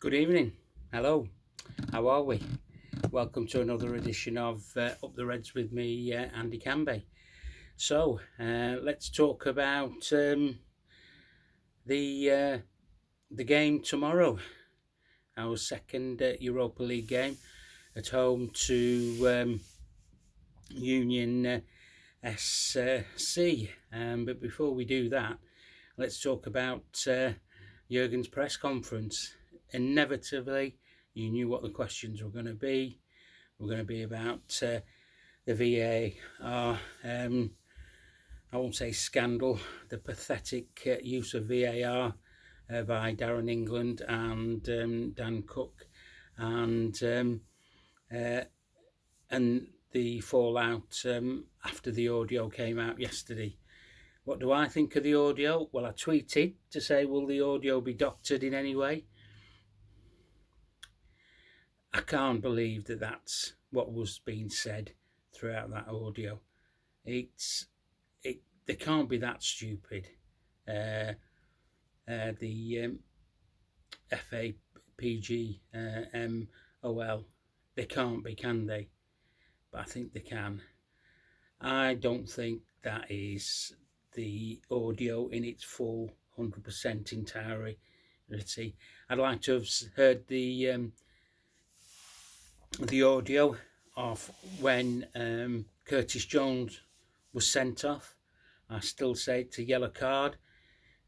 Good evening. Hello. How are we? Welcome to another edition of Up the Reds with me, Andy Canby. Let's talk about the uh, the game tomorrow. Our second Europa League game at home to Union SC. But before we do that, let's talk about Jurgen's press conference. Inevitably, you knew what the questions were going to be. We're going to be about the VAR. I won't say scandal, the pathetic use of VAR by Darren England and Dan Cook, and uh, and the fallout after the audio came out yesterday. What do I think of the audio? Well, I tweeted to say, will the audio be doctored in any way? I can't believe that that's what was being said throughout that audio. They can't be that stupid. The FAPG MOL, they can't be, can they? But I think they can. I don't think that is the audio in its full 100% entirety. I'd like to have heard the audio of when Curtis Jones was sent off. I still say it's a yellow card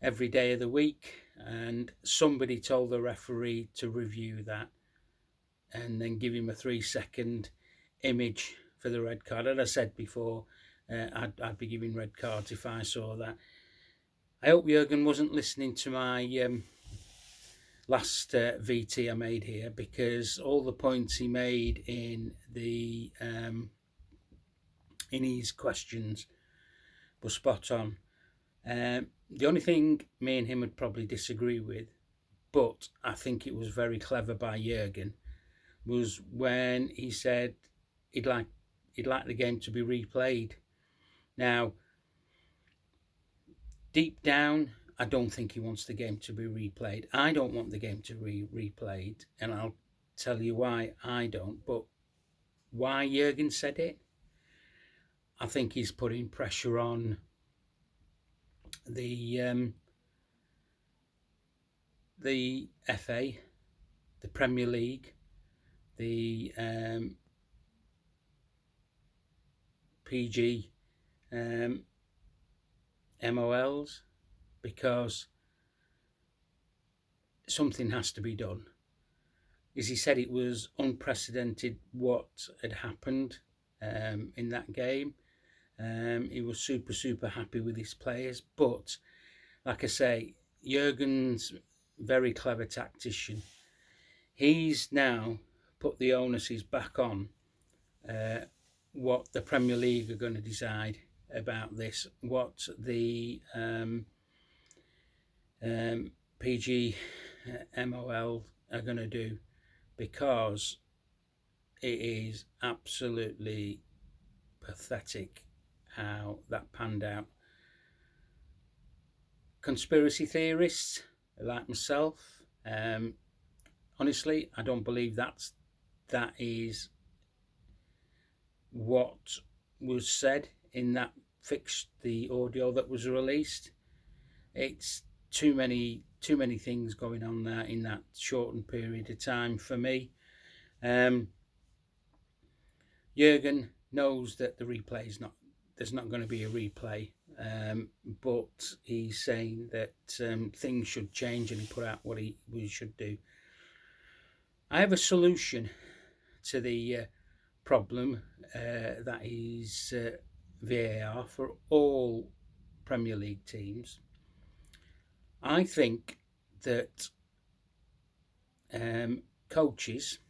every day of the week, and somebody told the referee to review that and then give him a 3-second image for the red card. As I said before, I'd be giving red cards if I saw that. I hope Jurgen wasn't listening to my last VT I made here, because all the points he made in his questions were spot on. The only thing me and him would probably disagree with, but I think it was very clever by Jurgen, was when he said he'd like the game to be replayed. Now, deep down, I don't think he wants the game to be replayed. I don't want the game to be replayed, and I'll tell you why I don't. But why Jurgen said it, I think he's putting pressure on the FA, the Premier League, the PG MOLs, because something has to be done. As he said, it was unprecedented what had happened in that game. He was super happy with his players, but like I say, Jurgen's very clever tactician. He's now put the onus back on what the Premier League are going to decide about this, what the PG MOL are going to do, because it is absolutely pathetic how that panned out. Conspiracy theorists like myself, honestly, I don't believe that is what was said in that the audio that was released. It's too many things going on there in that shortened period of time for me. Jurgen knows that the replay is not. There's not going to be a replay, but he's saying that things should change, and he put out what we should do. I have a solution to the problem that is VAR for all Premier League teams. I think that coaches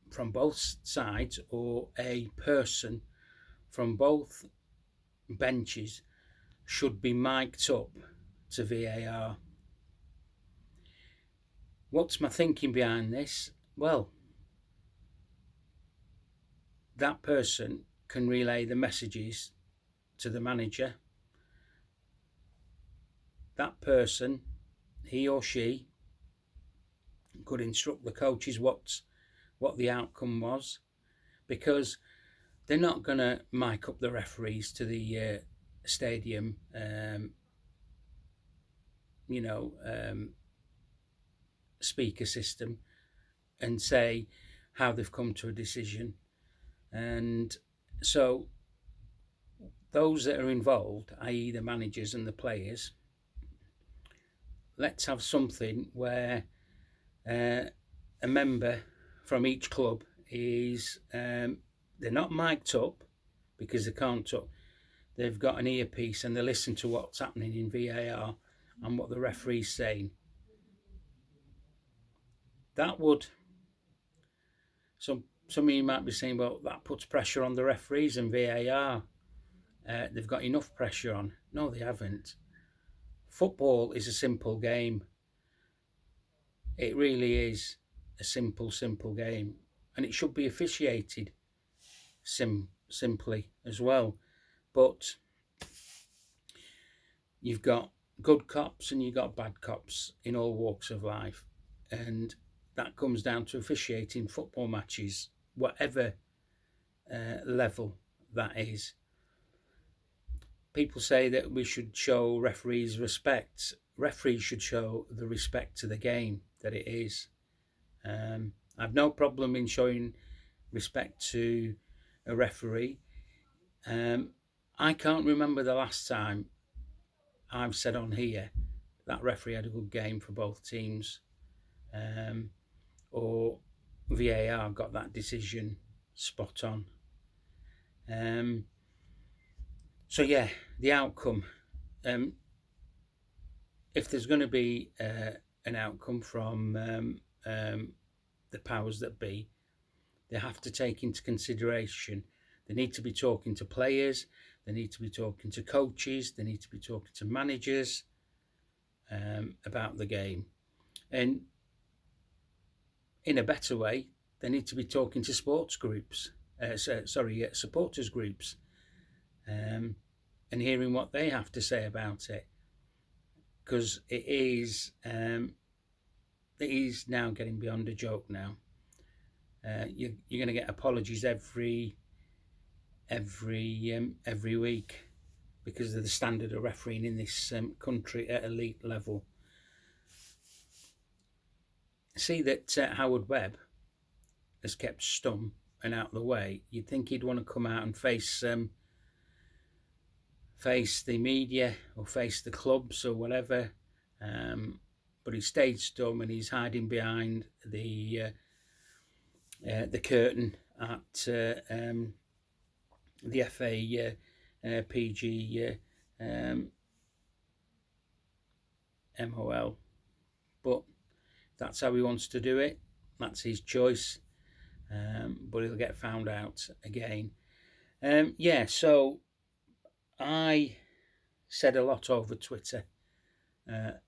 from both sides, or a person from both benches, should be mic'd up to VAR. What's my thinking behind this? Well, that person can relay the messages to the manager. That person he or she could instruct the coaches what the outcome was, because they're not going to mic up the referees to the stadium, speaker system and say how they've come to a decision. And so those that are involved, i.e. the managers and the players, let's have something where a member from each club is, they're not mic'd up because they can't talk. They've got an earpiece and they listen to what's happening in VAR and what the referee's saying. That would, some of you might be saying, well, that puts pressure on the referees and VAR. They've got enough pressure on. No, they haven't. Football is a simple game. It really is a simple game, and it should be officiated simply as well. But you've got good cops and you've got bad cops in all walks of life, and that comes down to officiating football matches, whatever level that is. People say that we should show referees respect. Referees should show the respect to the game that it is. I've no problem in showing respect to a referee. I can't remember the last time I've said on here that referee had a good game for both teams, or VAR got that decision spot on. So yeah, the outcome. If there's going to be an outcome from the powers that be, they have to take into consideration. They need to be talking to players. They need to be talking to coaches. They need to be talking to managers about the game. And in a better way, they need to be talking to supporters groups, and hearing what they have to say about it. Because it is now getting beyond a joke now. You're going to get apologies every week because of the standard of refereeing in this country at elite level. See that Howard Webb has kept stum and out of the way. You'd think he'd want to come out and face the media or face the clubs or whatever, but he stayed stum and he's hiding behind the curtain at the FA PG MOL. But that's how he wants to do it. That's his choice, but he'll get found out again. So I said a lot over Twitter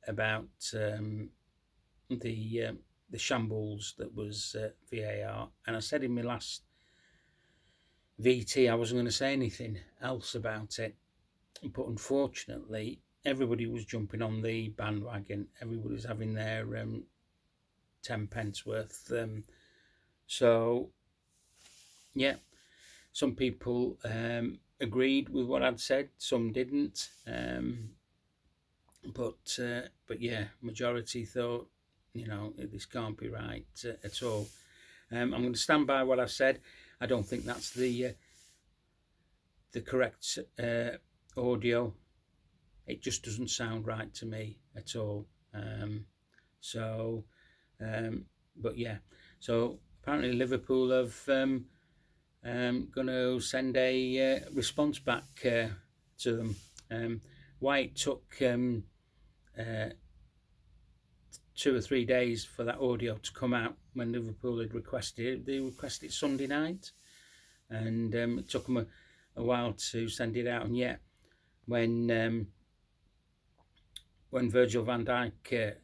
about the shambles that was VAR, and I said in my last VT I wasn't going to say anything else about it, but unfortunately everybody was jumping on the bandwagon. Everybody was having their 10 pence worth. So yeah, some people agreed with what I'd said, some didn't, but yeah, majority thought, this can't be right at all. I'm going to stand by what I said. I don't think that's the correct audio. It just doesn't sound right to me at all. But yeah, so apparently Liverpool have going to send a response back to them. Why it took 2 or 3 days for that audio to come out when Liverpool had requested it. They requested it Sunday night, and it took them a while to send it out. And yet, when Virgil van Dijk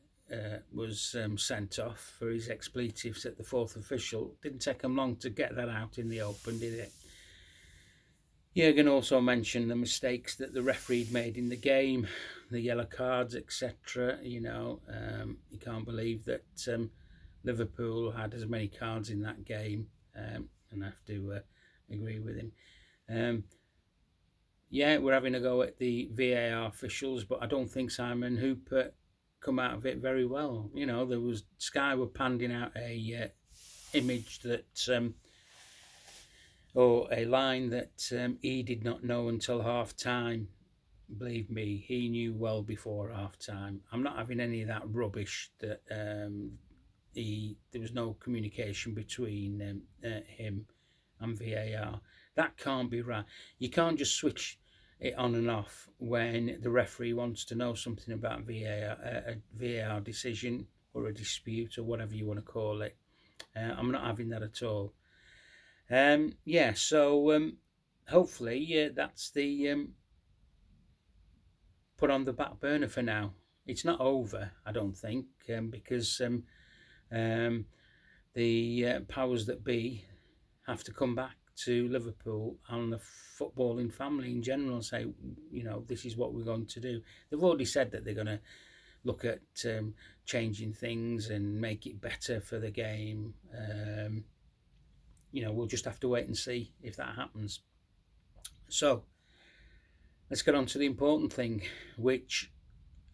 was sent off for his expletives at the fourth official, didn't take them long to get that out in the open, did it? Jurgen also mentioned the mistakes that the referee made in the game, the yellow cards, etc. You can't believe that Liverpool had as many cards in that game, and I have to agree with him. We're having a go at the VAR officials, but I don't think Simon Hooper come out of it very well. There was Sky were panding out a image that or a line that he did not know until half time. Believe me, he knew well before half time. I'm not having any of that rubbish that there was no communication between him and VAR. That can't be right. You can't just switch it on and off when the referee wants to know something about VAR, a VAR decision or a dispute or whatever you want to call it. I'm not having that at all. So hopefully that's the put on the back burner for now. It's not over, I don't think, because the powers that be have to come back to Liverpool and the footballing family in general and say, this is what we're going to do. They've already said that they're going to look at changing things and make it better for the game. We'll just have to wait and see if that happens. So let's get on to the important thing, which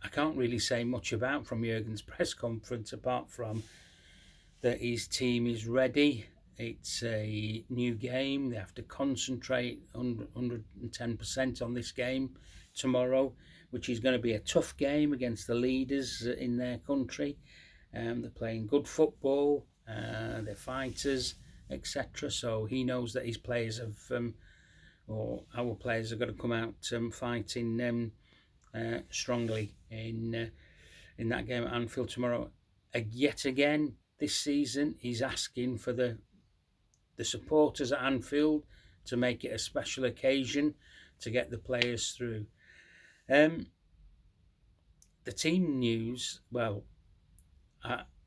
I can't really say much about from Jurgen's press conference, apart from that his team is ready. It's a new game. They have to concentrate 110% on this game tomorrow, which is going to be a tough game against the leaders in their country. They're playing good football. They're fighters, etc. So he knows that his players have, or our players are going to come out fighting strongly in that game at Anfield tomorrow. Yet again, this season, he's asking for the supporters at Anfield to make it a special occasion to get the players through. The team news, well,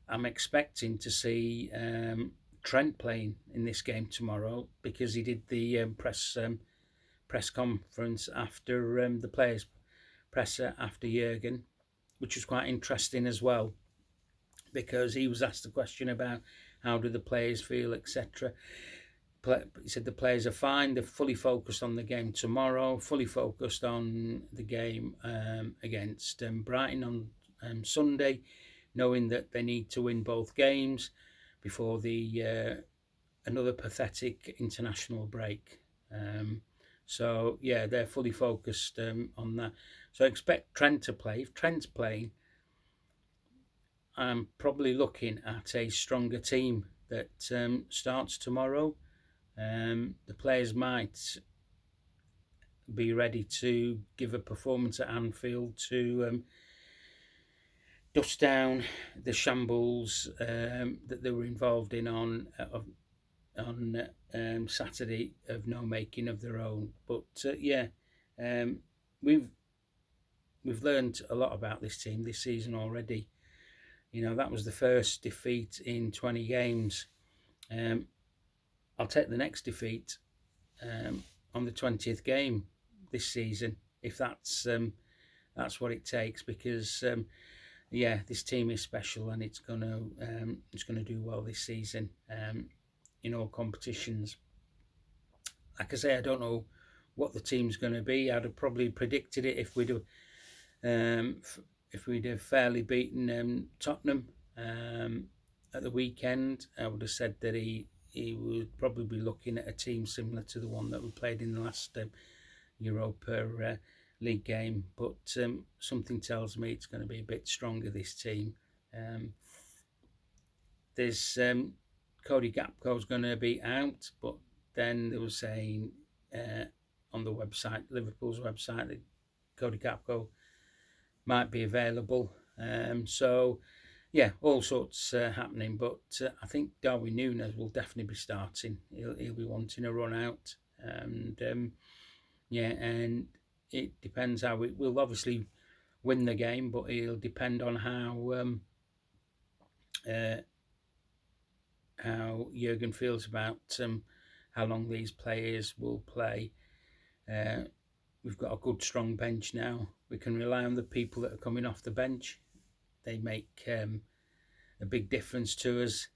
I'm expecting to see Trent playing in this game tomorrow, because he did the press conference after the players' presser after Jurgen, which was quite interesting as well, because he was asked a question about how do the players feel, etc. He said the players are fine. They're fully focused on the game tomorrow, fully focused on the game against Brighton on Sunday, knowing that they need to win both games before the another pathetic international break. They're fully focused on that. So I expect Trent to play. If Trent's playing, I'm probably looking at a stronger team that starts tomorrow. The players might be ready to give a performance at Anfield to dust down the shambles that they were involved in on Saturday of no making of their own. But we've learned a lot about this team this season already. That was the first defeat in 20 games. I'll take the next defeat on the 20th game this season, if that's what it takes, because this team is special, and it's gonna do well this season in all competitions. Like I say, I don't know what the team's going to be. I'd have probably predicted it if we'd have fairly beaten Tottenham at the weekend. I would have said that he would probably be looking at a team similar to the one that we played in the last Europa League game. But something tells me it's going to be a bit stronger, this team. There's Cody Gakpo's going to be out, but then they were saying on the website, Liverpool's website, that Cody Gakpo might be available. All sorts happening, but I think Darwin Núñez will definitely be starting. He'll be wanting a run out, and and it depends how we'll obviously win the game, but it'll depend on how Jurgen feels about how long these players will play. We've got a good strong bench now. We can rely on the people that are coming off the bench. They make a big difference to us.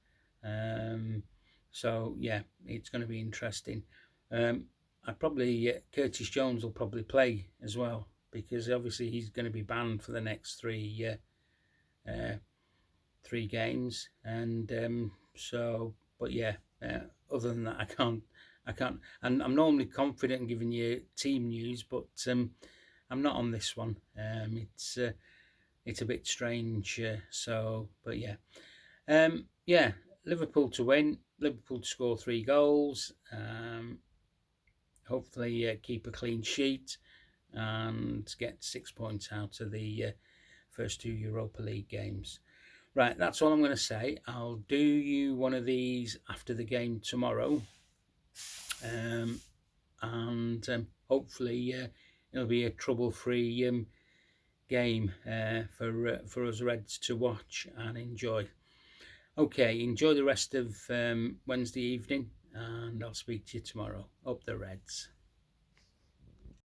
So yeah, it's going to be interesting. Curtis Jones will probably play as well, because obviously he's going to be banned for the next three games, and but yeah, other than that, I can't, and I'm normally confident in giving you team news, but I'm not on this one. It's a bit strange, but yeah, yeah, Liverpool to win, Liverpool to score 3 goals, hopefully keep a clean sheet and get 6 points out of the first 2 Europa League games. Right, that's all I'm going to say. I'll do you one of these after the game tomorrow, and hopefully it'll be a trouble-free game for us Reds to watch and enjoy. Okay, enjoy the rest of Wednesday evening, and I'll speak to you tomorrow. Up the Reds.